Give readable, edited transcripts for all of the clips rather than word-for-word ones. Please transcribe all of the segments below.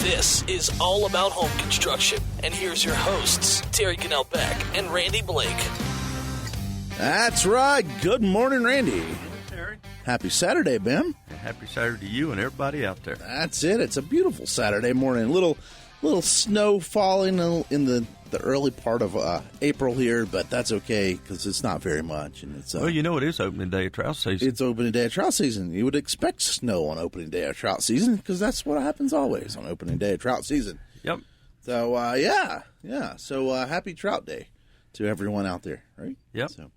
This is All About Home Construction, and here's your hosts, Terry Cannell Beck and Randy Blake. That's right. Good morning, Randy. Terry. Happy Saturday, Ben. Happy Saturday to you and everybody out there. That's it. It's a beautiful Saturday morning. Little snow falling in the early part of April here, but that's okay because it's not very much. And it's well, you know, it is opening day of trout season. It's opening day of trout season. You would expect snow on opening day of trout season because that's what happens always on opening day of trout season. Yep. So yeah. So happy Trout Day to everyone out there, right? Yep. So.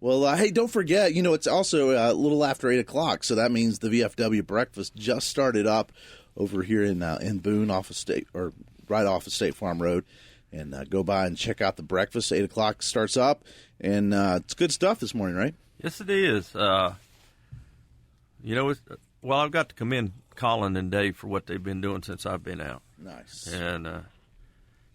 Well, hey, don't forget, you know, it's also a little after 8 o'clock, so that means the VFW breakfast just started up over here in Boone, right off of State Farm Road, and go by and check out the breakfast. 8 o'clock starts up, and it's good stuff this morning, right? Yes, it is. You know, I've got to commend Colin and Dave for what they've been doing since I've been out. Nice. And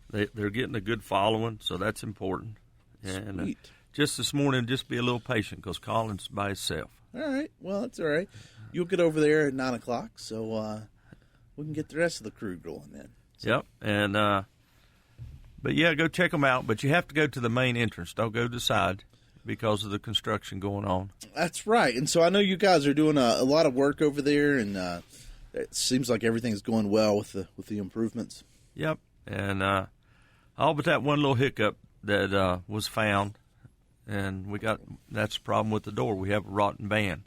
they're getting a good following, so that's important. And Sweet. Just this morning, just be a little patient because Colin's by himself. All right. Well, that's all right. You'll get over there at 9 o'clock, so we can get the rest of the crew going then. So. Yep. And but yeah, go check them out. But you have to go to the main entrance. Don't go to the side because of the construction going on. That's right. And so I know you guys are doing a lot of work over there, and it seems like everything's going well with the improvements. Yep. And all but that one little hiccup that was found. And that's the problem with the door. We have a rotten band.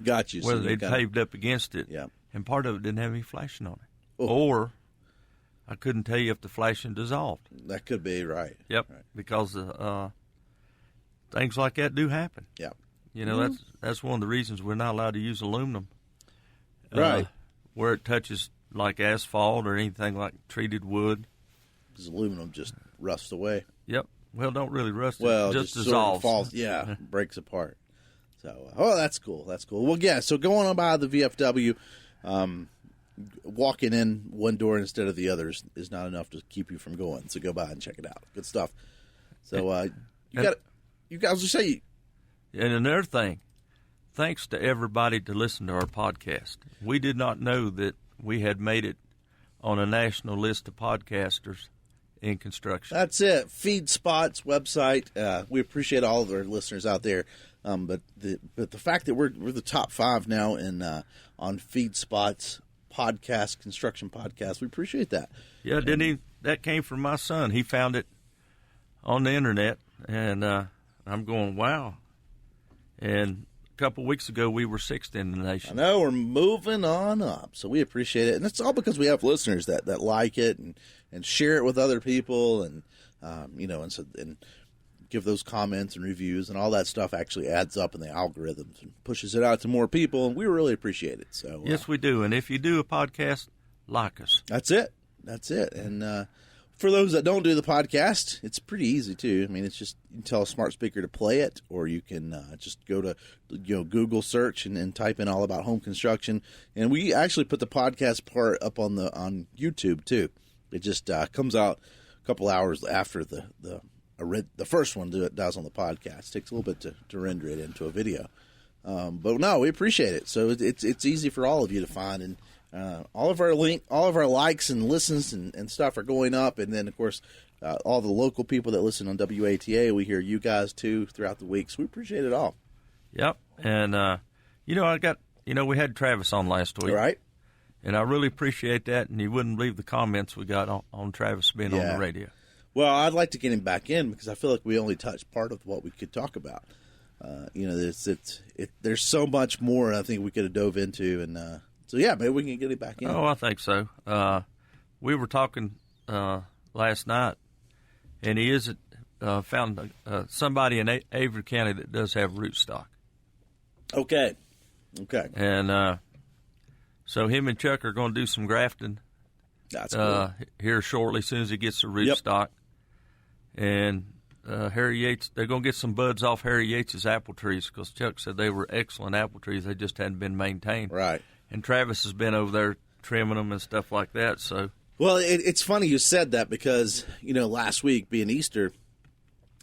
Got you. Whether they'd paved up against it. Yeah. And part of it didn't have any flashing on it. Oh. Or I couldn't tell you if the flashing dissolved. That could be right. Yep. Right. Because things like that do happen. Yeah. You know, that's one of the reasons we're not allowed to use aluminum. Right. Where it touches like asphalt or anything like treated wood. Because aluminum just rusts away. Yep. Well, don't really rust. Well, it just Sort dissolves. of falls, yeah, breaks apart. So, that's cool. That's cool. Well, yeah, so going on by the VFW, walking in one door instead of the others is not enough to keep you from going. So go by and check it out. Good stuff. So you guys will say. And another thing, thanks to everybody to listen to our podcast. We did not know that we had made it on a national list of podcasters in construction. That's it. FeedSpot's website. We appreciate all of our listeners out there. But the fact that we're the top 5 now in on FeedSpot's podcast, construction podcast, we appreciate that. Yeah, that came from my son. He found it on the internet, and I'm going, wow. And a couple of weeks ago, we were 6th in the nation. I know, we're moving on up, so we appreciate it. And it's all because we have listeners that like it and share it with other people, and and give those comments and reviews, and all that stuff actually adds up in the algorithms and pushes it out to more people, and we really appreciate it. So yes, we do. And if you do a podcast, like us. That's it. And for those that don't do the podcast, it's pretty easy too. I mean, it's just you can tell a smart speaker to play it, or you can just go to Google search and type in All About Home Construction, and we actually put the podcast part up on YouTube too. It just comes out a couple hours after the first one does on the podcast. It takes a little bit to render it into a video, but no, we appreciate it. So it's easy for all of you to find, and all of our likes and listens and stuff are going up, and then of course all the local people that listen on WATA, we hear you guys too throughout the week. So we appreciate it all. Yep, and we had Travis on last week, right? And I really appreciate that, and you wouldn't believe the comments we got on Travis being on the radio. Well, I'd like to get him back in because I feel like we only touched part of what we could talk about. There's so much more I think we could have dove into, and so yeah, maybe we can get him back in. Oh, I think so. We were talking last night, and he found somebody in Avery County that does have rootstock. Okay. And so him and Chuck are going to do some grafting. That's cool. Here shortly, as soon as he gets the rootstock. And Harry Yates, they're going to get some buds off Harry Yates' apple trees because Chuck said they were excellent apple trees. They just hadn't been maintained. Right. And Travis has been over there trimming them and stuff like that. So, well, it's funny you said that because, last week being Easter,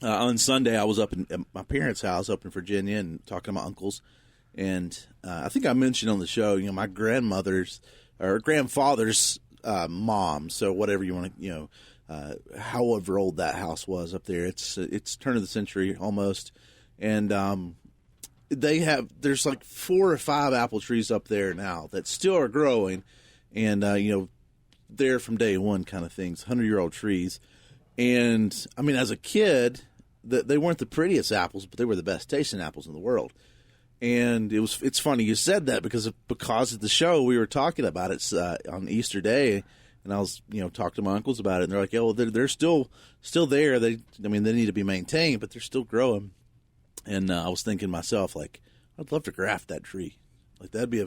on Sunday I was up at my parents' house up in Virginia and talking to my uncles. And I think I mentioned on the show, my grandfather's mom. So whatever you want to, however old that house was up there, it's turn of the century almost, and there's like 4 or 5 apple trees up there now that still are growing, and they're from day one kind of things, 100-year-old trees. And I mean, as a kid, they weren't the prettiest apples, but they were the best tasting apples in the world. And it's funny you said that because of the show we were talking about it on Easter Day, and I was talking to my uncles about it, and they're like, yeah, well, they're still there. They need to be maintained, but they're still growing. And I was thinking to myself, like, I'd love to graft that tree. Like, that'd be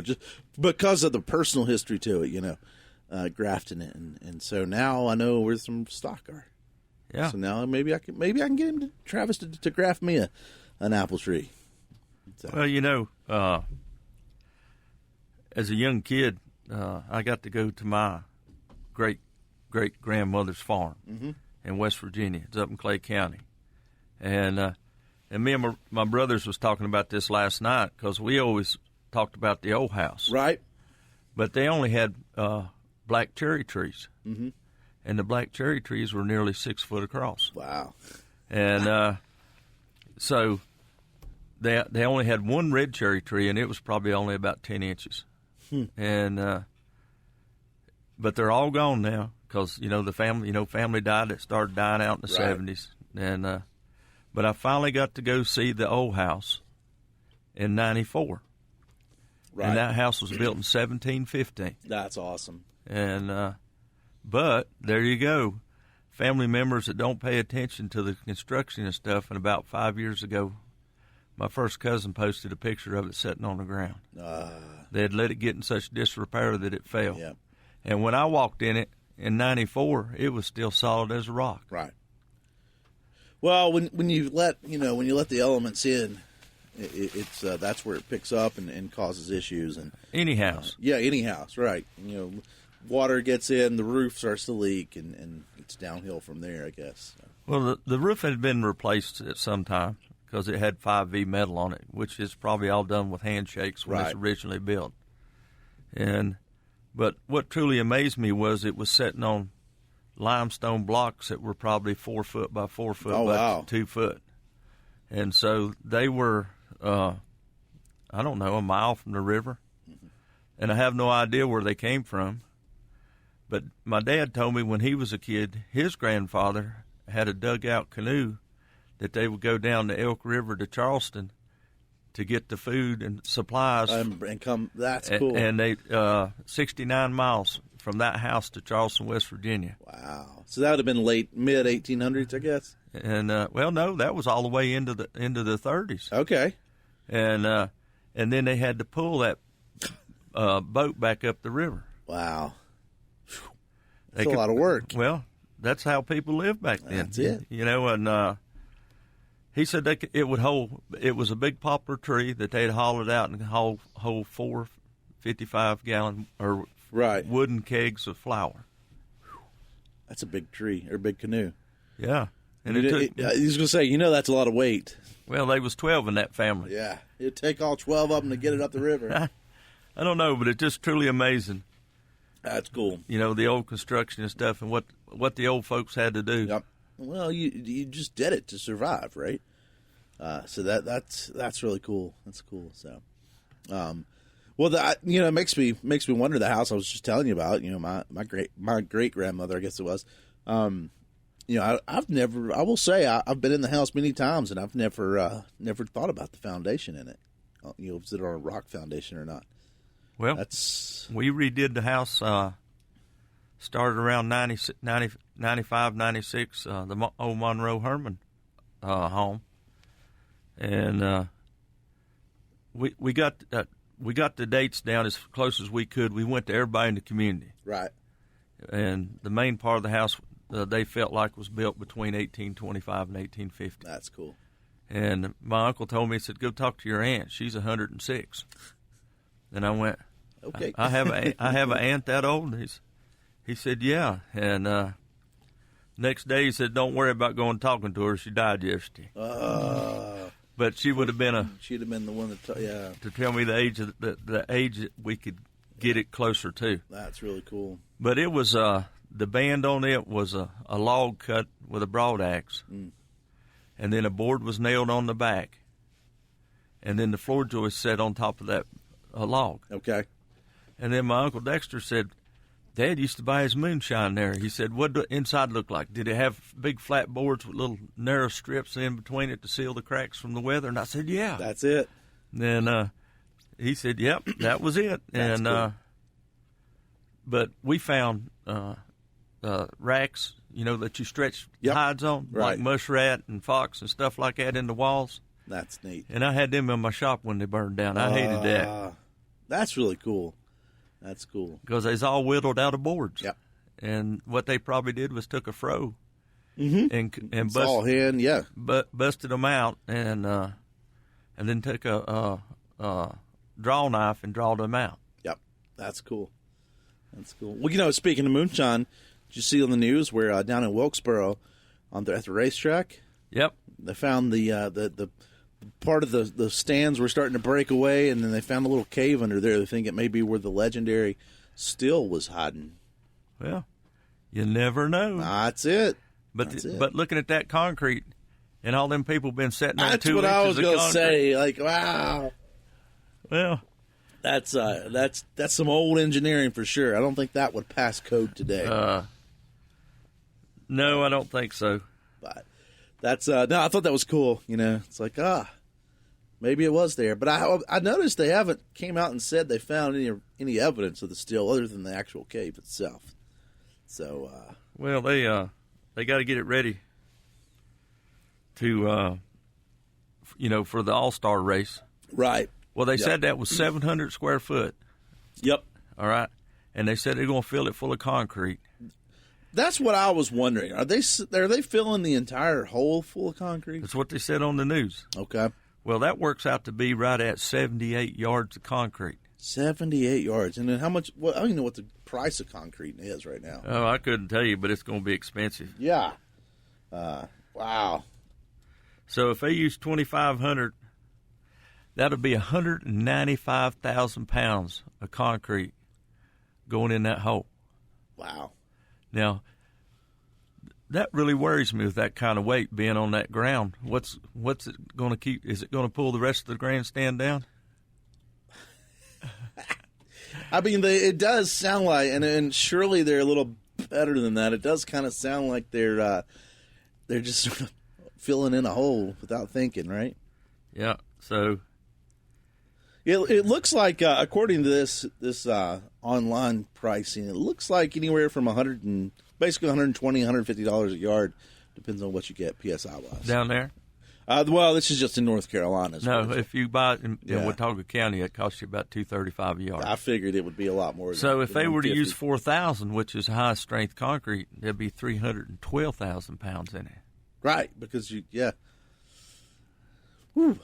just because of the personal history to it, grafting it. And so now I know where some stock are. Yeah. So now maybe I can get him Travis to graft me an apple tree. So. Well, as a young kid, I got to go to my great grandmother's farm in West Virginia. It's up in Clay County, and me and my brothers was talking about this last night because we always talked about the old house, right? But they only had black cherry trees, and the black cherry trees were nearly 6 foot across. Wow! And so they only had one red cherry tree, and it was probably only about 10 inches. And but they're all gone now because the family died. It started dying out in the 70s, and but I finally got to go see the old house in '94. Right. And that house was built in 1715. That's awesome. And but there you go, family members that don't pay attention to the construction and stuff. And about 5 years ago, my first cousin posted a picture of it sitting on the ground. They had let it get in such disrepair that it fell. Yep. And when I walked in it in '94, it was still solid as a rock. Right. Well, when you let the elements in, it's that's where it picks up and causes issues. And any house. Any house, right? Water gets in, the roof starts to leak, and it's downhill from there, I guess. So. Well, the roof had been replaced at some time because it had 5V metal on it, which is probably all done with handshakes when it's originally built. But what truly amazed me was it was sitting on limestone blocks that were probably 4 foot by 4 foot by 2 foot. And so they were, a mile from the river. And I have no idea where they came from. But my dad told me when he was a kid, his grandfather had a dugout canoe that they would go down the Elk River to Charleston to get the food and supplies. And come, that's cool. And they 69 miles from that house to Charleston, West Virginia. Wow. So that would have been mid 1800s, I guess. And no, that was all the way into the 30s. Okay. And then they had to pull that boat back up the river. Wow. That's a lot of work. Well, that's how people lived back then. That's it. And he said it would hold. It was a big poplar tree that they'd hollowed out and hold 4 55-gallon or wooden kegs of flour. That's a big tree or big canoe. Yeah, and he was going to say, that's a lot of weight. Well, there was 12 in that family. Yeah, it'd take all 12 of them to get it up the river. I don't know, but it's just truly amazing. That's cool. The old construction and stuff, and what the old folks had to do. Yep. Well, you just did it to survive, right? So that's really cool. That's cool. So, it makes me wonder the house I was just telling you about. My great grandmother, I guess it was. I've never. I will say I've been in the house many times, and I've never thought about the foundation in it. Was it on a rock foundation or not? Well, we redid the house. Started around 95, 96, the old Monroe Herman home, and we got the dates down as close as we could. We went to everybody in the community, right? And the main part of the house they felt like was built between 1825 and 1850. That's cool. And my uncle told me, he said, "Go talk to your aunt. She's 106." And I went, "Okay, I have an aunt that old." And he said, "Yeah." And next day he said, "Don't worry about going talking to her. She died yesterday." But she would have been she'd have been the one to tell me the age that we could get it closer to. That's really cool. But it was the band on it was a log cut with a broad axe, and then a board was nailed on the back, and then the floor joist set on top of that log. Okay. And then my Uncle Dexter said, Dad used to buy his moonshine there. He said, what did the inside look like? Did it have big flat boards with little narrow strips in between it to seal the cracks from the weather? And I said, yeah. That's it. And then he said, yep, that was it. That's cool. But we found racks, that you stretch hides on, like muskrat and fox and stuff like that in the walls. That's neat. And I had them in my shop when they burned down. I hated that. That's really cool. That's cool. Because they's all whittled out of boards. Yep. And what they probably did was took a froe and busted them out and then took a draw knife and drawed them out. Yep. That's cool. That's cool. Well, speaking of moonshine, did you see on the news where down in Wilkesboro at the racetrack? Yep. They found the part of the stands were starting to break away, and then they found a little cave under there. They think it may be where the legendary Still was hiding. Well, you never know. That's it. But looking at that concrete and all them people been sitting there, that's what I was going to say. Like, wow. Well, that's some old engineering for sure. I don't think that would pass code today. No, I don't think so. But that's no, I thought that was cool. It's like maybe it was there. But I noticed they haven't came out and said they found any evidence of the Still other than the actual cave itself. So well, they got to get it ready to for the All-Star race. Right. Well, they said that was 700 square foot. Yep. All right. And they said they're going to fill it full of concrete. That's what I was wondering. Are they filling the entire hole full of concrete? That's what they said on the news. Okay. Well, that works out to be right at 78 yards of concrete. 78 yards. And then how much? I don't even know what the price of concrete is right now. Oh, I couldn't tell you, but it's going to be expensive. Yeah. Wow. So if they use 2,500, that'll be 195,000 pounds of concrete going in that hole. Wow. Now, that really worries me with that kind of weight being on that ground. What's it going to keep? Is it going to pull the rest of the grandstand down? I mean, it does sound like, and surely they're a little better than that. It does kind of sound like they're just sort of filling in a hole without thinking, right? Yeah. So it looks like, according to this online pricing, it looks like anywhere from $120, $150 a yard, depends on what you get PSI wise. Down there. Well, this is just in North Carolina. No, if you buy it in Watauga County, it costs you about $235 a yard. I figured it would be a lot more. So if they were to use 4,000, which is high strength concrete, there'd be 312,000 pounds in it. Right, because Whew.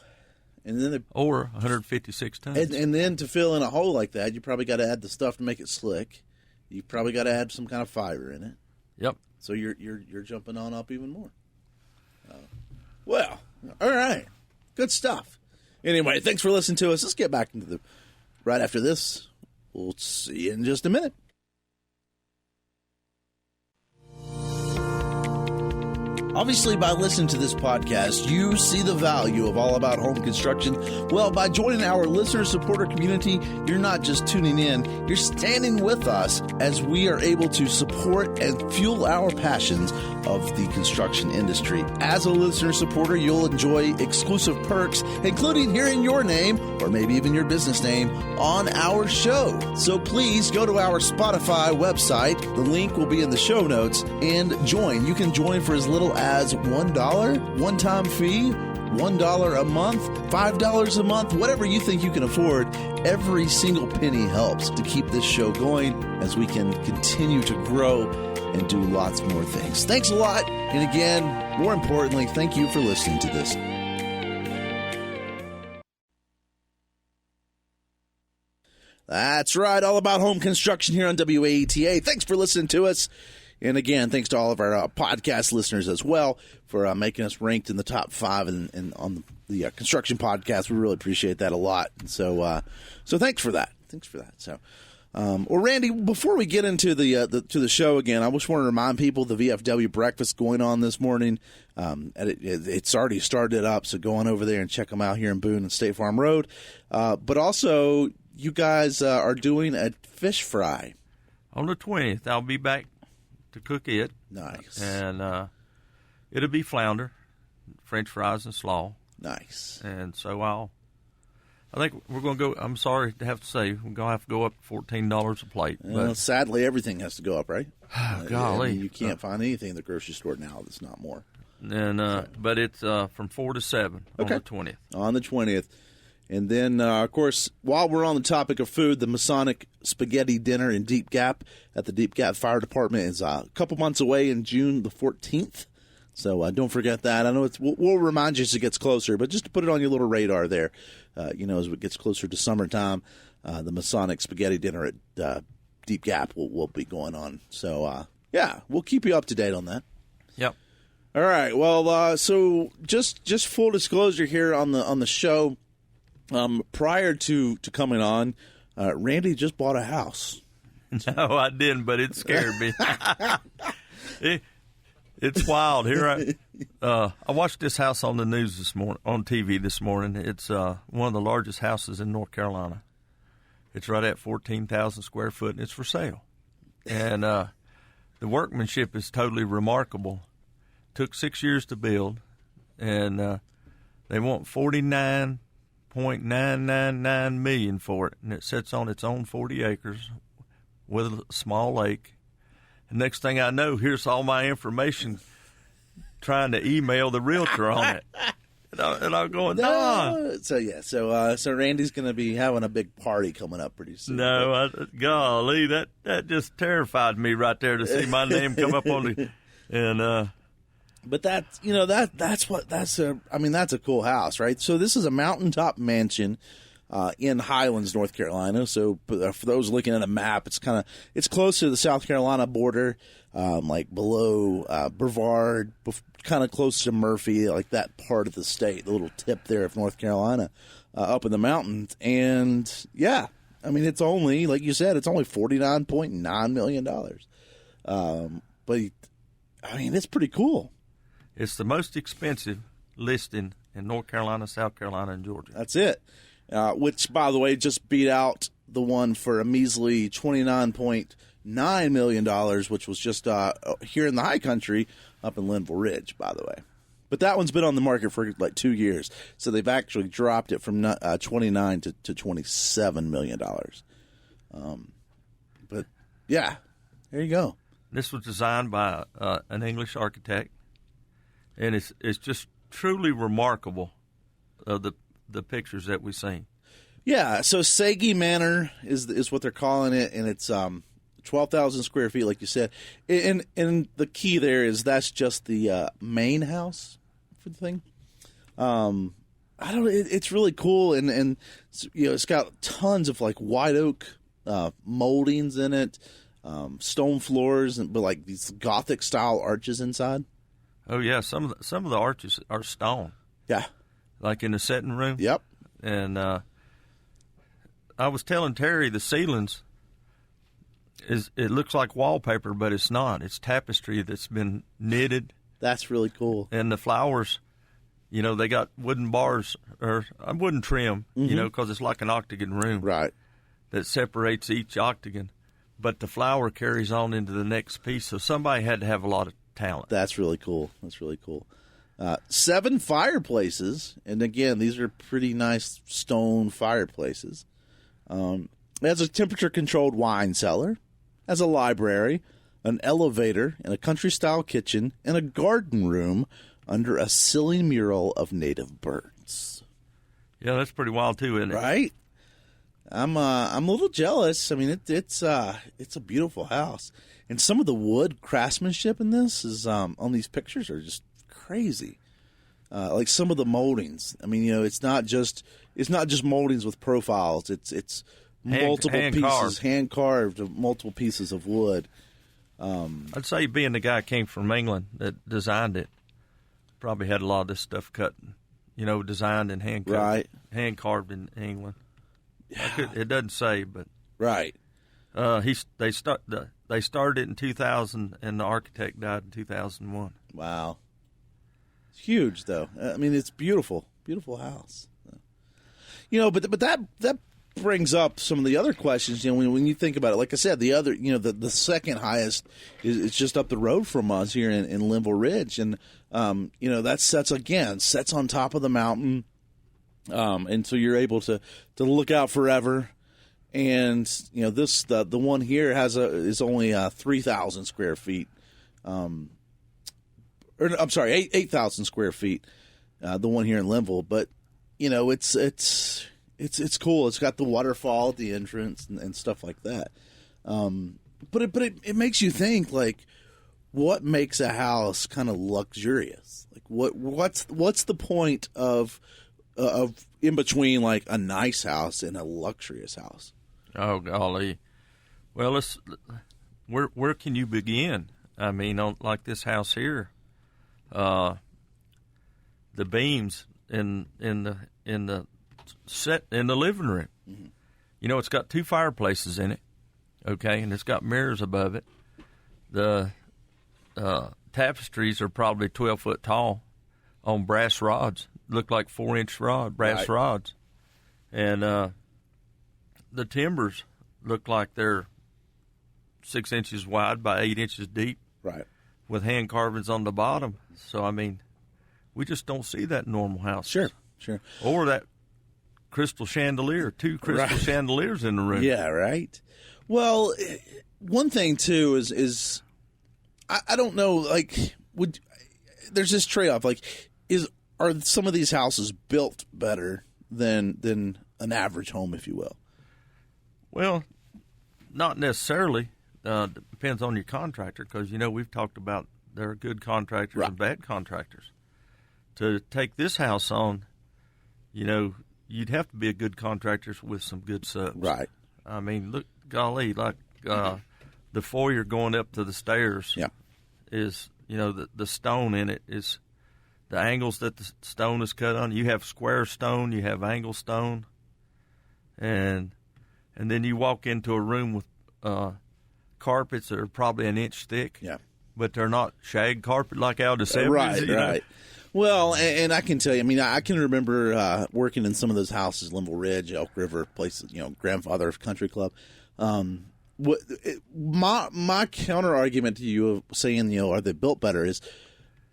And then or 156 tons. And then to fill in a hole like that, you probably got to add the stuff to make it slick. You probably got to add some kind of fiber in it. Yep. So you're jumping on up even more. Well, all right, good stuff. Anyway, thanks for listening to us. Let's get back into right after this. We'll see you in just a minute. Obviously, by listening to this podcast, you see the value of All About Home Construction. Well, by joining our listener-supporter community, you're not just tuning in, you're standing with us as we are able to support and fuel our passions of the construction industry. As a listener-supporter, you'll enjoy exclusive perks, including hearing your name, or maybe even your business name, on our show. So please go to our Spotify website. The link will be in the show notes, and join. You can join for as little as $1 one-time fee, $1 a month, $5 a month, whatever you think you can afford. Every single penny helps to keep this show going as we can continue to grow and do lots more things. Thanks a lot. And again, more importantly, thank you for listening to this. That's right. All About Home Construction here on WAETA. Thanks for listening to us. And again, thanks to all of our podcast listeners as well for making us ranked in the top 5 and on the construction podcast. We really appreciate that a lot. And so thanks for that. Thanks for that. So, Well, Randy, before we get into the show again, I just want to remind people the VFW breakfast going on this morning. It's already started up, so go on over there and check them out here in Boone and State Farm Road. But also, you guys are doing a fish fry on the 20th. I'll be back to cook it. Nice. And it'll be flounder, French fries, and slaw. Nice. And so I think we're going to go. I'm sorry to have to say, we're going to have to go up $14 a plate. Well, sadly, everything has to go up, right? Golly. You can't find anything at the grocery store now that's not more. And but it's from 4 to 7 on the 20th. On the 20th. And then, of course, while we're on the topic of food, the Masonic Spaghetti Dinner in Deep Gap at the Deep Gap Fire Department is a couple months away in June the 14th. So don't forget that. I know we'll remind you as it gets closer, but just to put it on your little radar there, as it gets closer to summertime, the Masonic Spaghetti Dinner at Deep Gap will be going on. So, we'll keep you up to date on that. Yep. All right. Well, so just full disclosure here on the show. Prior to coming on, Randy just bought a house. No, I didn't, but it scared me. It's wild. Here I watched this house on the news this morning, on TV this morning. It's one of the largest houses in North Carolina. It's right at 14,000 square foot, and it's for sale. And the workmanship is totally remarkable. Took 6 years to build, and they want $49.999 million for it, and it sits on its own 40 acres with a small lake. And next thing I know, here's all my information trying to email the realtor on it. And I'm going, no. So Randy's going to be having a big party coming up pretty soon. No, golly, that just terrified me right there to see my name come up on the and. But that's a cool house, right? So this is a mountaintop mansion in Highlands, North Carolina. So for those looking at a map, it's close to the South Carolina border, like below Brevard, kind of close to Murphy, like that part of the state, the little tip there of North Carolina, up in the mountains. And it's only, like you said, it's only $49.9 million. But it's pretty cool. It's the most expensive listing in North Carolina, South Carolina, and Georgia. That's it. Which, by the way, just beat out the one for a measly $29.9 million, which was just here in the high country up in Linville Ridge, by the way. But that one's been on the market for like 2 years. So they've actually dropped it from $29 to $27 million. But, yeah, there you go. This was designed by an English architect. And it's just truly remarkable, the pictures that we've seen. Yeah, so Sagi Manor is what they're calling it, and it's 12,000 square feet, like you said. And the key there is that's just the main house for the thing. It's really cool, and it's got tons of like white oak moldings in it, stone floors, but like these Gothic style arches inside. Oh yeah, some of the arches are stone. Yeah, like in the sitting room. Yep. And I was telling Terry the ceilings it looks like wallpaper, but it's not. It's tapestry that's been knitted. That's really cool. And the flowers, they got wooden bars or wooden trim, because it's like an octagon room, right? That separates each octagon, but the flower carries on into the next piece. So somebody had to have a lot of talent. That's really cool. 7 fireplaces, and again, these are pretty nice stone fireplaces. It has a temperature-controlled wine cellar, has a library, an elevator, and a country-style kitchen, and a garden room under a ceiling mural of native birds. Yeah, that's pretty wild too, isn't it? Right? I'm a little jealous. I mean, it's a beautiful house. And some of the wood craftsmanship in this is on these pictures are just crazy. Like some of the moldings. I mean, it's not just moldings with profiles. It's multiple pieces, hand carved, multiple pieces of wood. I'd say being the guy who came from England that designed it, probably had a lot of this stuff cut, designed and hand carved in England. Yeah. It doesn't say, but right. They started it in 2000, and the architect died in 2001. Wow. It's huge, though. I mean, it's beautiful. Beautiful house. But that brings up some of the other questions. When you think about it, like I said, the other, the second highest is just up the road from us here in Linville Ridge, and that sets on top of the mountain, and so you're able to look out forever. And the one here is only 3,000 square feet, or I'm sorry, 8,000 square feet. The one here in Linville, but it's cool. It's got the waterfall at the entrance and stuff like that. But it makes you think, like, what makes a house kind of luxurious? Like, what's the point of in between, like, a nice house and a luxurious house? Oh, golly. Well, where can you begin? I mean, like this house here, the beams in the living room. Mm-hmm. It's got 2 fireplaces in it, okay, and it's got mirrors above it. The tapestries are probably 12 foot tall on brass rods. Look like 4-inch brass rods, and the timbers look like they're 6 inches wide by 8 inches deep, right, with hand carvings on the bottom. So I mean, we just don't see that in normal houses. Sure. Or that crystal chandelier, 2 crystal chandeliers in the room. Yeah, right. Well, one thing too is I don't know, like, there's this trade-off, like, are some of these houses built better than an average home, if you will? Well, not necessarily. Depends on your contractor, because we've talked about there are good contractors and bad contractors. To take this house on, you'd have to be a good contractor with some good subs. Right. I mean, look, golly, like the foyer going up to the stairs is, the stone in it is the angles that the stone is cut on. You have square stone, you have angle stone, and then you walk into a room with carpets that are probably an inch thick. Yeah. But they're not shag carpet like out of the 70s. Right. Well, and I can tell you, I mean, I can remember working in some of those houses, Linville Ridge, Elk River, places, Grandfather Country Club. My counter argument to you of saying, are they built better, is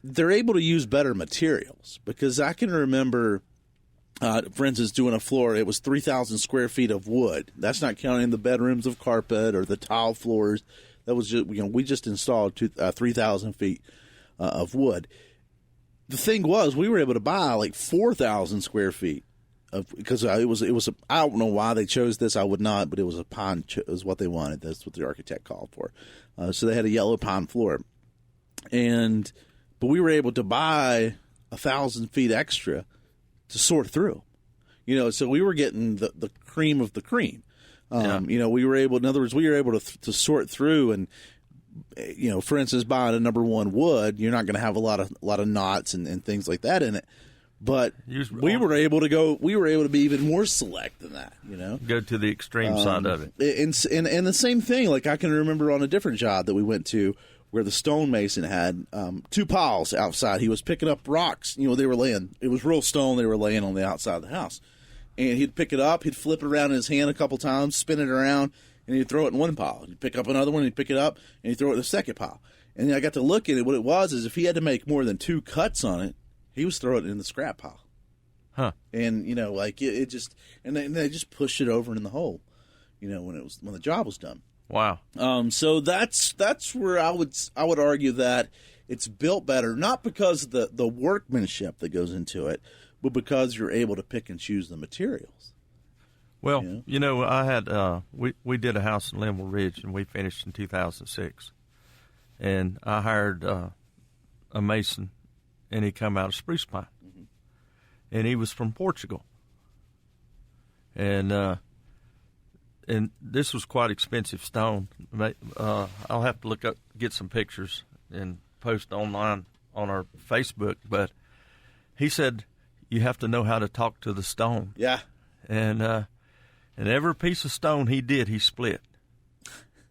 they're able to use better materials. Because I can remember, for instance, doing a floor, it was 3,000 square feet of wood. That's not counting the bedrooms of carpet or the tile floors. That was just, we just installed 3,000 feet of wood. The thing was, we were able to buy like 4,000 square feet because it was I don't know why they chose this. I would not, but it was a pine. Is what they wanted. That's what the architect called for. So they had a yellow pine floor, but we were able to buy 1,000 feet extra to sort through. So we were getting the cream of the cream. We were able. In other words, we were able to sort through, and for instance, buying a number 1 wood, you're not going to have a lot of knots and things like that in it. But we were able to be even more select than that. Go to the extreme side of it. And the same thing. Like, I can remember on a different job that we went to, where the stonemason had 2 piles outside. He was picking up rocks. They were laying. It was real stone. They were laying on the outside of the house. And he'd pick it up, he'd flip it around in his hand a couple times, spin it around, and he'd throw it in one pile. He'd pick up another one, he'd pick it up, and he'd throw it in the second pile. And then I got to look at it. What it was is, if he had to make more than 2 cuts on it, he was throwing it in the scrap pile. Huh. And, it just, and they just pushed it over in the hole, when the job was done. Wow. So that's where I would argue that it's built better, not because of the workmanship that goes into it, but because you're able to pick and choose the materials. Well, I had we did a house in Linville Ridge, and we finished in 2006. And I hired a mason, and he come out of spruce pine. Mm-hmm. And he was from Portugal. And this was quite expensive stone. I'll have to get some pictures and post online on our Facebook. But he said, you have to know how to talk to the stone. Yeah. And every piece of stone he split.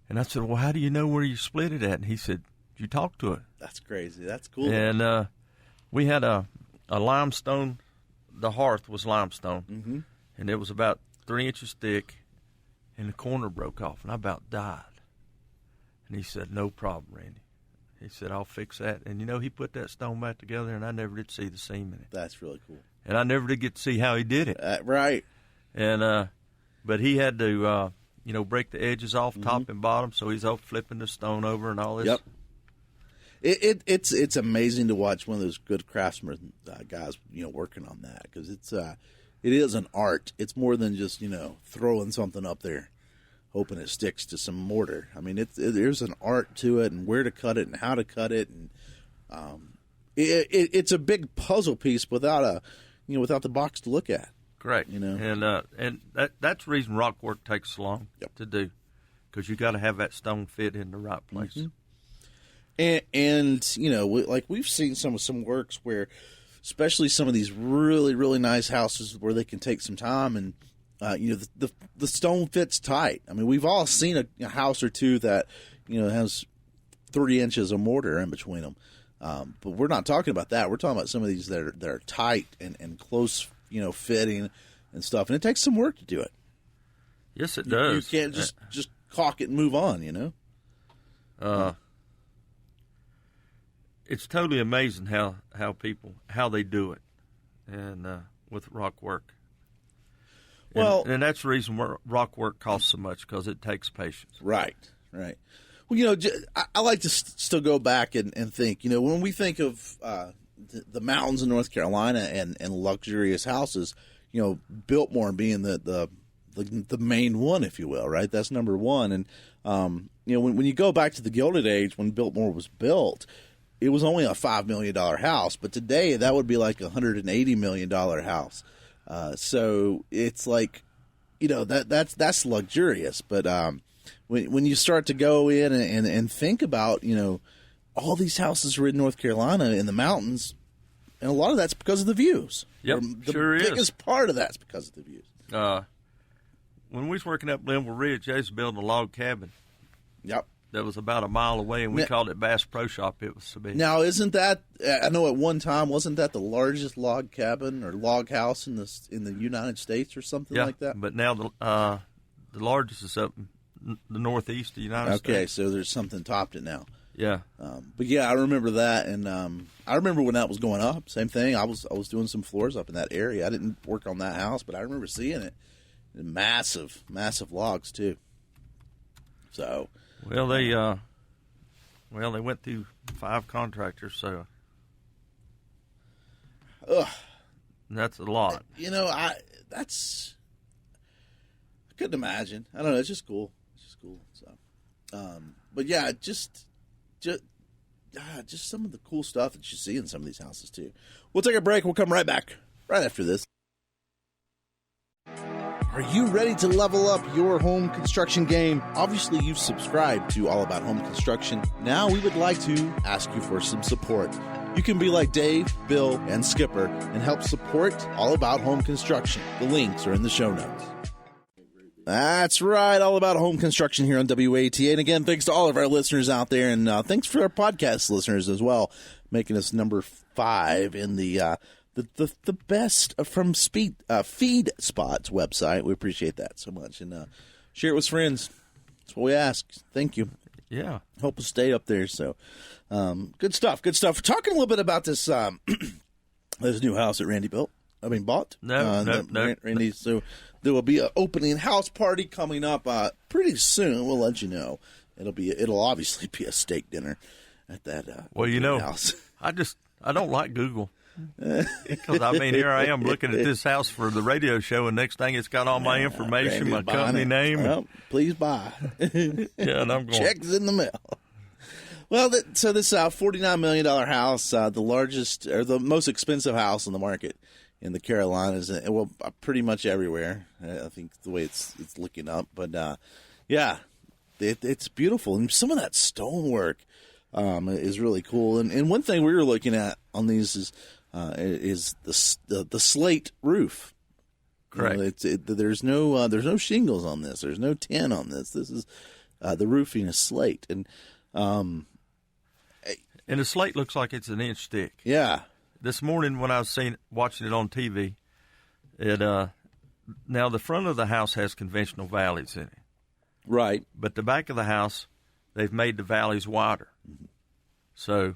And I said, well, how do you know where you split it at? And he said, you talk to it. That's crazy. That's cool. And we had a limestone. The hearth was limestone, and it was about 3 inches thick, and the corner broke off, and I about died. And he said, no problem, Randy. He said, I'll fix that. And, he put that stone back together, and I never did see the seam in it. That's really cool. And I never did get to see how he did it. Right. And but he had to, break the edges off top and bottom, so he's up flipping the stone over and all this. Yep. It's amazing to watch one of those good craftsmen guys, working on that, because it is an art. It's more than just throwing something up there, hoping it sticks to some mortar. I mean, there's an art to it, and where to cut it, and how to cut it, and it's a big puzzle piece without the box to look at. Correct. And that's the reason rock work takes so long to do, because you got to have that stone fit in the right place. Mm-hmm. And we've seen some works where, especially some of these really, really nice houses where they can take some time and, the stone fits tight. I mean, we've all seen a house or two that, has 3 inches of mortar in between them. But we're not talking about that. We're talking about some of these that are tight and close, fitting and stuff. And it takes some work to do it. Yes, it does. You can't just caulk it and move on, It's totally amazing how people they do it, and with rock work. And that's the reason rock work costs so much, because it takes patience. Right. Well, I like to still go back and think. When we think of the mountains in North Carolina and luxurious houses, Biltmore being the main one, if you will, right? That's number one. And when you go back to the Gilded Age, when Biltmore was built, it was only a $5 million house, but today that would be like a $180 million house. So it's like, that's luxurious. But when you start to go in and think about, all these houses are in North Carolina in the mountains, and a lot of that's because of the views. Yep, the biggest part of that's because of the views. When we was working up Linville Ridge, I was building a log cabin. Yep. That was about a mile away, and we called it Bass Pro Shop. It was so big. Now, isn't that? I know at one time, wasn't that the largest log cabin or log house in the United States or something like that? But now the largest is up in the northeast of the United States. Okay, so there's something topped it now. Yeah. But yeah, I remember that, and I remember when that was going up. Same thing. I was doing some floors up in that area. I didn't work on that house, but I remember seeing it. Massive logs too. So. Well, they went through 5 contractors, so that's a lot. I couldn't imagine. I don't know. It's just cool. So, but yeah, just some of the cool stuff that you see in some of these houses too. We'll take a break. We'll come right back right after this. Are you ready to level up your home construction game? Obviously, you've subscribed to All About Home Construction. Now we would like to ask you for some support. You can be like Dave, Bill, and Skipper and help support All About Home Construction. The links are in the show notes. That's right, All About Home Construction here on WATA. And again, thanks to all of our listeners out there, and thanks for our podcast listeners as well, making us number 5 in the best from Feed Spot's website. We appreciate that so much. And share it with friends. That's what we ask. Thank you. Yeah. Help us stay up there. So good stuff. Talking a little bit about this this new house that Randy bought. No. Randy, so there will be an opening house party coming up pretty soon. We'll let you know. It'll obviously be a steak dinner at that house. I don't like Google. Because, here I am looking at this house for the radio show, and next thing it's got all my information, my company name. Well, please buy. Yeah, and I'm going. Checks in the mail. Well, so this $49 million house, the largest or the most expensive house on the market in the Carolinas, well, pretty much everywhere. I think the way it's looking up, but yeah, it's beautiful, and some of that stonework is really cool. And one thing we were looking at on these is the slate roof. Correct. There's no shingles on this. There's no tin on this. This the roofing is slate, and the slate looks like it's an inch thick. yeah, This morning when I was watching it on TV, now the front of the house has conventional valleys in it, right. but the back of the house, they've made the valleys wider. Mm-hmm. So,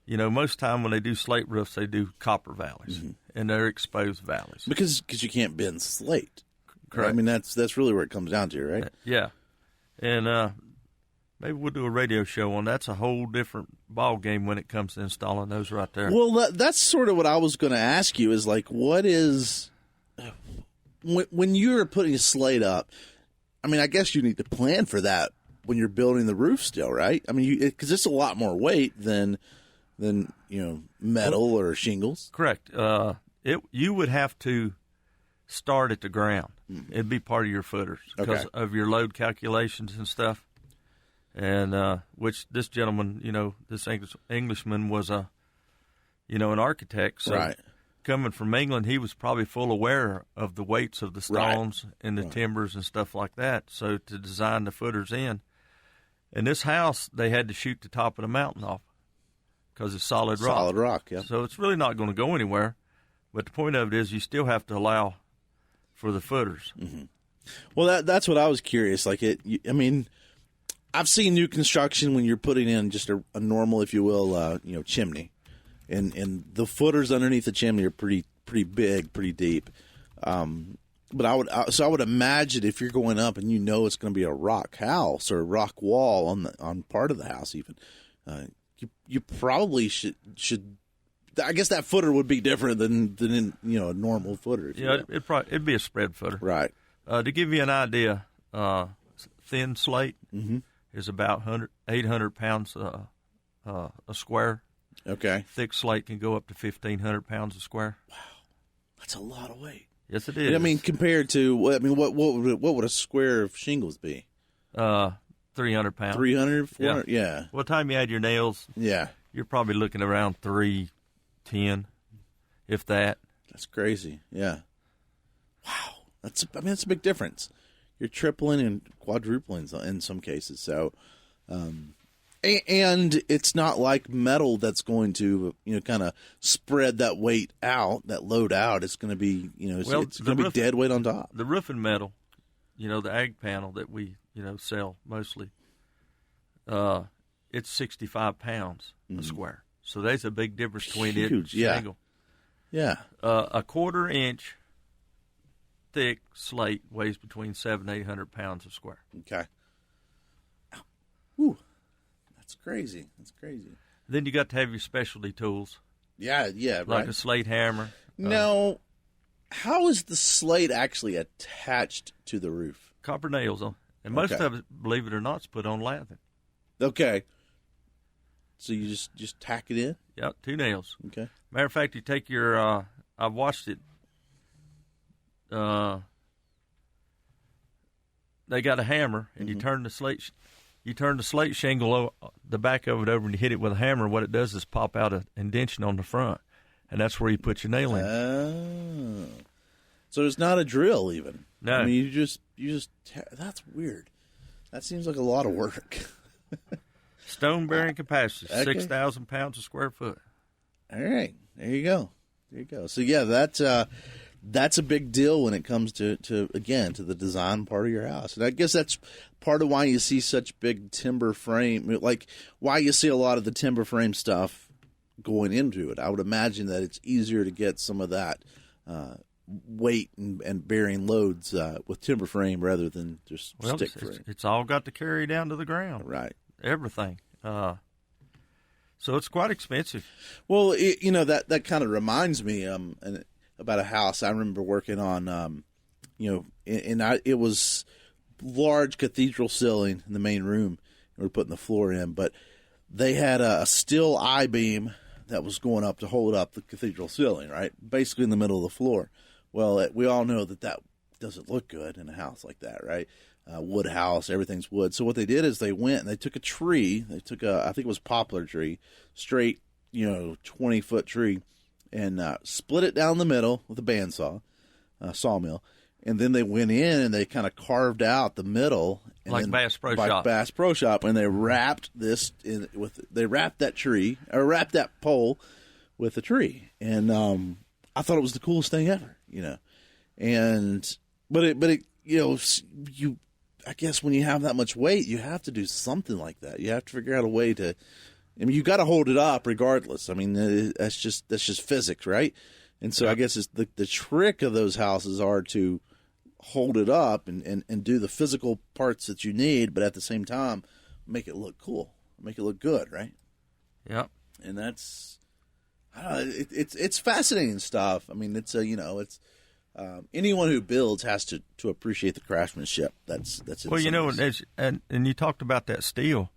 most time when they do slate roofs, they do copper valleys, and they're exposed valleys. Because you can't bend slate. Correct. I mean, that's really where it comes down to, right? Yeah, and maybe we'll do a radio show on that's a whole different ball game when it comes to installing those right there. Well, that's sort of what I was going to ask you is like, what is when you're putting a slate up? I mean, I guess you need to plan for that when you're building the roof still, right? I mean, because it's a lot more weight than metal or shingles. Correct. You would have to start at the ground. It'd be part of your footers because of your load calculations and stuff. And which this gentleman, this Englishman was an architect. So right. Coming from England, he was probably full aware of the weights of the stones and the timbers and stuff like that. So to design the footers in. And this house, they had to shoot the top of the mountain off because it's solid rock. Solid rock, yeah. So it's really not going to go anywhere. But the point of it is you still have to allow for the footers. Mm-hmm. Well, that's what I was curious. Like I've seen new construction when you're putting in just a normal, if you will, chimney, and the footers underneath the chimney are pretty big, pretty deep. But I would imagine if you're going up and it's going to be a rock house or a rock wall on part of the house, even you probably should. I guess that footer would be different than in, a normal footer. It'd be a spread footer, right? To give you an idea, thin slate is about 800 pounds a square. Okay. Thick slate can go up to 1,500 pounds a square. Wow, that's a lot of weight. Yes, it is. I mean, compared to what would a square of shingles be? 300 pounds. 300, 400, yeah. What time you add your nails? Yeah, you're probably looking around 310, if that. That's crazy. Yeah. Wow, that's a big difference. You're tripling and quadrupling in some cases. So, and it's not like metal that's going to kind of spread that weight out, that load out. It's going to be it's going to be dead weight on top. The roofing metal, the ag panel that we sell mostly, it's 65 pounds a square. So there's a big difference between it and shingle. Yeah. A quarter inch thick slate weighs between 700 and 800 pounds a square. Okay. Ooh, that's crazy. Then you got to have your specialty tools. Yeah, like a slate hammer. Now, how is the slate actually attached to the roof? Copper nails on, and most of it, believe it or not, is put on lathing. Okay. So you just tack it in? Yep, 2 nails. Okay. Matter of fact, you take your. I watched it. They got a hammer, and you turn the slate. You turn the slate shingle, the back of it over, and you hit it with a hammer. What it does is pop out an indentation on the front, and that's where you put your nail in. Oh, so it's not a drill even. No, I mean you just. That's weird. That seems like a lot of work. Stone bearing capacity, 6,000 pounds a square foot. All right, there you go. So yeah, that's a big deal when it comes to the design part of your house. And I guess that's part of why you see such big timber frame, like why you see a lot of the timber frame stuff going into it. I would imagine that it's easier to get some of that weight and bearing loads with timber frame rather than just stick frame. It's all got to carry down to the ground. Right. Everything. So it's quite expensive. Well, that kind of reminds me about a house I remember working on. It was large cathedral ceiling in the main room. We were putting the floor in, but they had a steel I-beam that was going up to hold up the cathedral ceiling, right? Basically in the middle of the floor. Well, we all know that doesn't look good in a house like that, right? Wood house, everything's wood. So what they did is they went and they took a tree. They took I think it was poplar tree, straight, 20-foot tree, and split it down the middle with a bandsaw, sawmill, and then they went in and they kind of carved out the middle, and like then, Bass Pro like Shop. Bass Pro Shop, and they wrapped this in with they wrapped that tree or wrapped that pole with a tree, and I thought it was the coolest thing ever, and but it I guess when you have that much weight, you have to do something like that. You have to figure out a way to. I mean, you got to hold it up regardless. I mean, that's just physics, right? And so I guess it's the trick of those houses are to hold it up and do the physical parts that you need, but at the same time make it look cool, make it look good, right? Yep. And that's it's fascinating stuff. I mean, it's anyone who builds has to appreciate the craftsmanship. That's well, and you talked about that steel,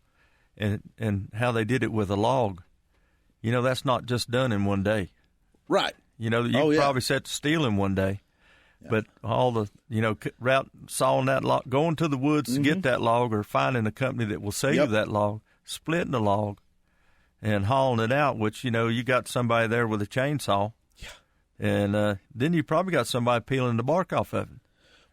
and how they did it with a log. That's not just done in one day. Right. You probably set the steel in one day, but all the route sawing that log, going to the woods to get that log, or finding a company that will sell you that log, splitting the log, and hauling it out. Which you got somebody there with a chainsaw. And then you probably got somebody peeling the bark off of it.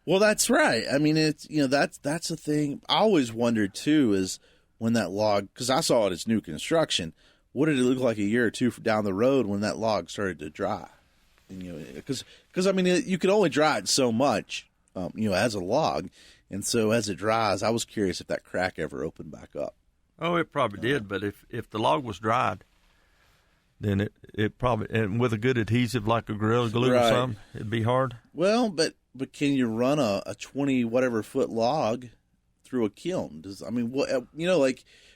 Well, that's right. I mean, it's that's the thing. I always wondered too is when that log, because I saw it as new construction. What did it look like a year or two down the road when that log started to dry? Because I mean, you can only dry it so much, as a log, and so as it dries, I was curious if that crack ever opened back up. Oh, it probably did. But if the log was dried, then it probably, and with a good adhesive like a Gorilla Glue or something, it'd be hard. Well, but can you run a 20 whatever foot log through a kiln?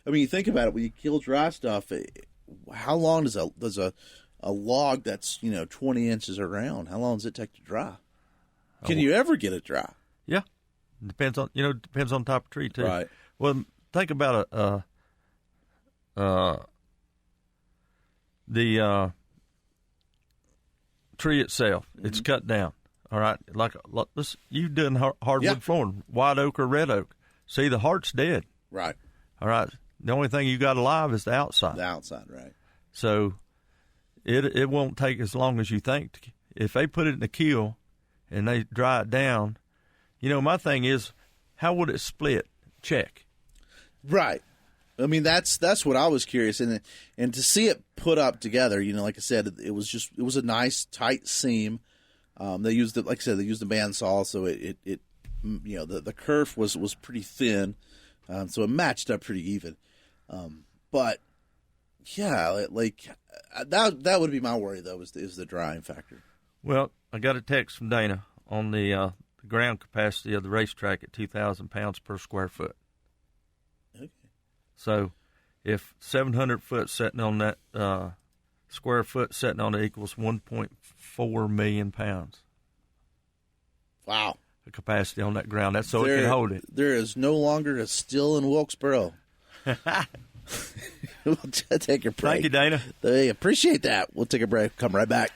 You think about it, when you kill dry stuff, how long does a log that's 20 inches around, how long does it take to dry? Can you ever get it dry? Yeah, depends on the type of tree too. Right. Well, think about the tree itself. It's cut down. All right, you've done hardwood flooring, white oak or red oak. See, the heart's dead. Right. All right. The only thing you got alive is the outside. The outside, right. So it won't take as long as you think. If they put it in the kiln and they dry it down, my thing is, how would it split? Check. Right. I mean, that's what I was curious, and to see it put up together, like I said, it was a nice tight seam. They used the bandsaw, so it the kerf was pretty thin, so it matched up pretty even. But yeah, that would be my worry though, is the drying factor. Well, I got a text from Dana on the ground capacity of the racetrack at 2,000 pounds per square foot. Okay. So if 700 foot sitting on that square foot sitting on it equals 1.4 million pounds. Wow. The capacity on that ground. That's so it can hold it. There is no longer a still in Wilkesboro. We'll take a break. Thank you, Dana. They appreciate that. We'll take a break. Come right back.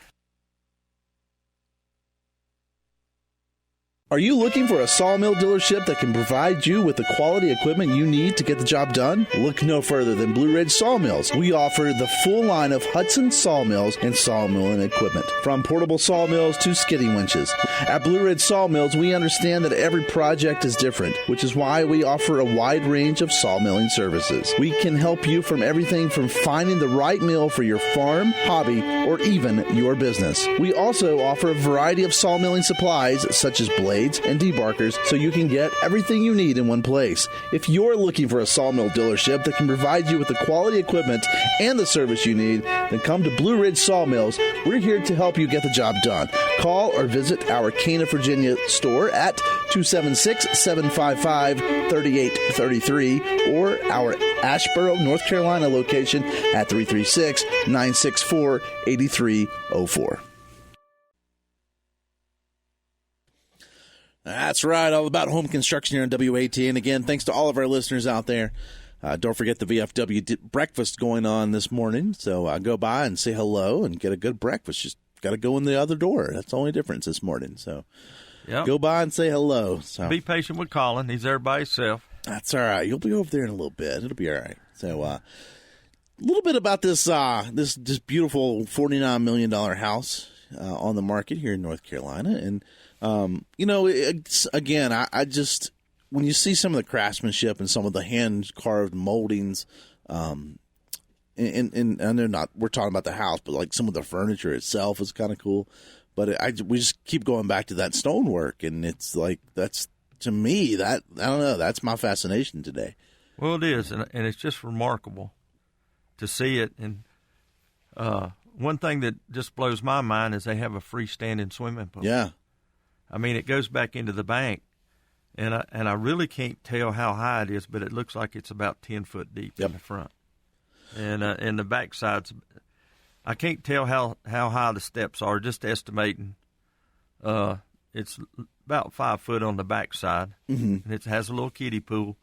Are you looking for a sawmill dealership that can provide you with the quality equipment you need to get the job done? Look no further than Blue Ridge Sawmills. We offer the full line of Hudson sawmills and sawmilling equipment, from portable sawmills to skidding winches. At Blue Ridge Sawmills, we understand that every project is different, which is why we offer a wide range of sawmilling services. We can help you from everything from finding the right mill for your farm, hobby, or even your business. We also offer a variety of sawmilling supplies, such as blades and debarkers, so you can get everything you need in one place. If you're looking for a sawmill dealership that can provide you with the quality equipment and the service you need, then come to Blue Ridge Sawmills. We're here to help you get the job done. Call or visit our Cana, Virginia store at 276-755-3833 or our Asheboro, North Carolina location at 336-964-8304. That's right, all about home construction here on WAT. And again, thanks to all of our listeners out there. Don't forget the VFW breakfast going on this morning. So go by and say hello and get a good breakfast. Just got to go in the other door. That's the only difference this morning. So go by and say hello. So be patient with Colin. He's there by himself. That's all right. You'll be over there in a little bit. It'll be all right. So a little bit about this beautiful $49 million house on the market here in North Carolina. And Again, I just, when you see some of the craftsmanship and some of the hand-carved moldings, and they're not, we're talking about the house, but like some of the furniture itself is kind of cool. But we just keep going back to that stonework, and it's like, that's, to me, that, I don't know, that's my fascination today. Well, it is, and it's just remarkable to see it. And one thing that just blows my mind is they have a freestanding swimming pool. Yeah. I mean, it goes back into the bank, and I really can't tell how high it is, but it looks like it's about 10 foot deep in the front. And the back side's, I can't tell how high the steps are, just estimating. It's about 5 foot on the back side, and it has a little kiddie pool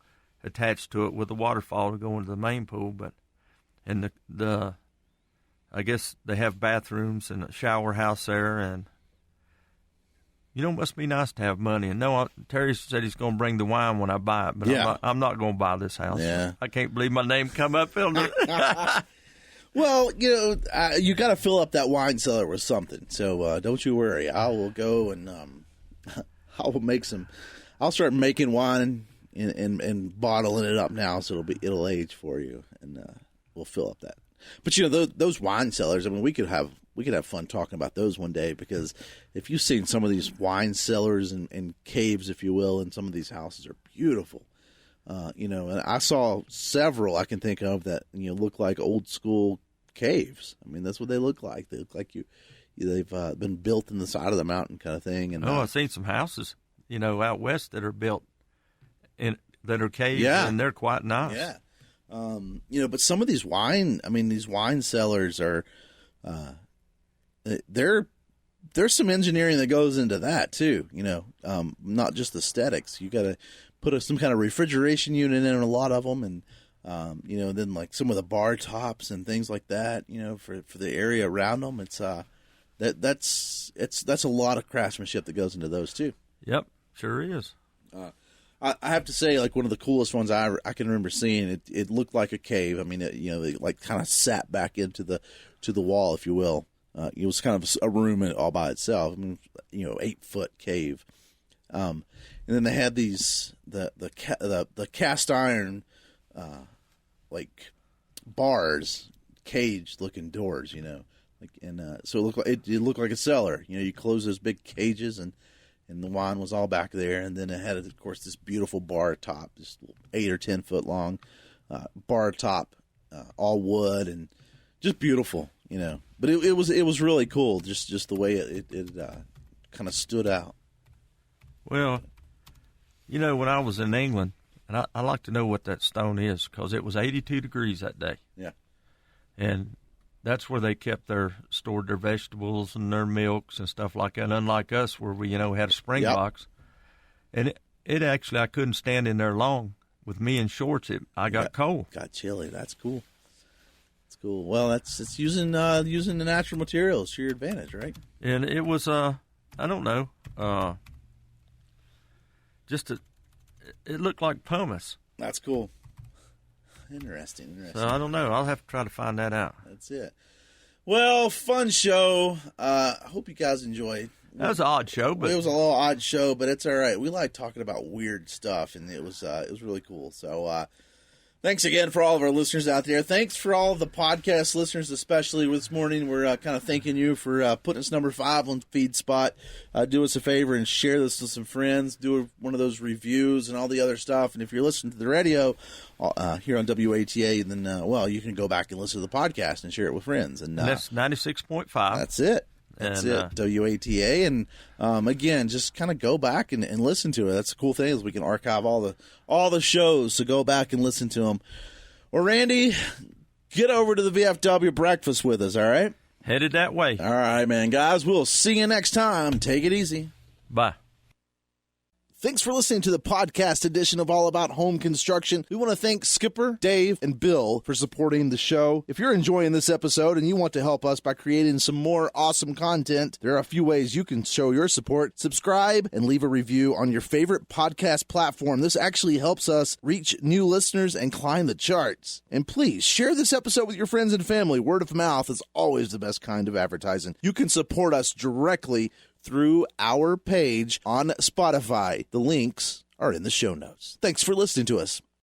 attached to it with a waterfall to go into the main pool. And the I guess they have bathrooms and a shower house there, and it must be nice to have money. And no, Terry said he's going to bring the wine when I buy it, but I'm not going to buy this house. Yeah. I can't believe my name come up on it. Well, you got to fill up that wine cellar with something. So don't you worry. I will go and I will make some. I'll start making wine and bottling it up now, so it'll age for you, and we'll fill up that. But those wine cellars. I mean, we could have fun talking about those one day, because if you've seen some of these wine cellars and caves, if you will, in some of these houses are beautiful. And I saw several I can think of that look like old school caves. I mean, that's what they look like. They look like they've been built in the side of the mountain kind of thing. And I've seen some houses, out west that are built that are caves, and they're quite nice. Yeah. But some of these wine cellars are, there's some engineering that goes into that too. Not just aesthetics. You got to put some kind of refrigeration unit in a lot of them, and then like some of the bar tops and things like that. For the area around them, it's that's a lot of craftsmanship that goes into those too. Yep, sure is. I have to say, like, one of the coolest ones I can remember seeing. It looked like a cave. I mean, they like kind of sat back into the wall, if you will. It was kind of a room all by itself. I mean, 8-foot cave. And then they had these the cast iron like bars, cage looking doors. So it looked like a cellar. You close those big cages, and the wine was all back there. And then it had, of course, this beautiful bar top, just 8 or 10 foot long bar top, all wood, and just beautiful. But it was really cool, just the way it kind of stood out. Well, when I was in England, and I like to know what that stone is, because it was 82 degrees that day. Yeah. And that's where they stored their vegetables and their milks and stuff like that. Unlike us, where we, had a spring box. And it actually, I couldn't stand in there long. With me in shorts, I got cold. Got chilly. That's cool. That's cool. Well, it's using the natural materials to your advantage, right? And it was, I don't know, it looked like pumice. That's cool. Interesting. So I don't know. I'll have to try to find that out. That's it. Well, fun show. I hope you guys enjoyed. That was an odd show, but it was a little odd show, but it's all right. We like talking about weird stuff, and it was really cool. So thanks again for all of our listeners out there. Thanks for all of the podcast listeners, especially this morning. We're kind of thanking you for putting us number 5 on FeedSpot. Do us a favor and share this with some friends. Do one of those reviews and all the other stuff. And if you're listening to the radio here on WATA, then, you can go back and listen to the podcast and share it with friends. And that's 96.5. That's it. That's it, WATA. And again, just kind of go back and listen to it. That's the cool thing, is we can archive all the shows, so go back and listen to them. Well, Randy, get over to the VFW breakfast with us, all right? Headed that way. All right, man. Guys, we'll see you next time. Take it easy. Bye. Thanks for listening to the podcast edition of All About Home Construction. We want to thank Skipper, Dave, and Bill for supporting the show. If you're enjoying this episode and you want to help us by creating some more awesome content, there are a few ways you can show your support. Subscribe and leave a review on your favorite podcast platform. This actually helps us reach new listeners and climb the charts. And please share this episode with your friends and family. Word of mouth is always the best kind of advertising. You can support us directly through our page on Spotify. The links are in the show notes. Thanks for listening to us.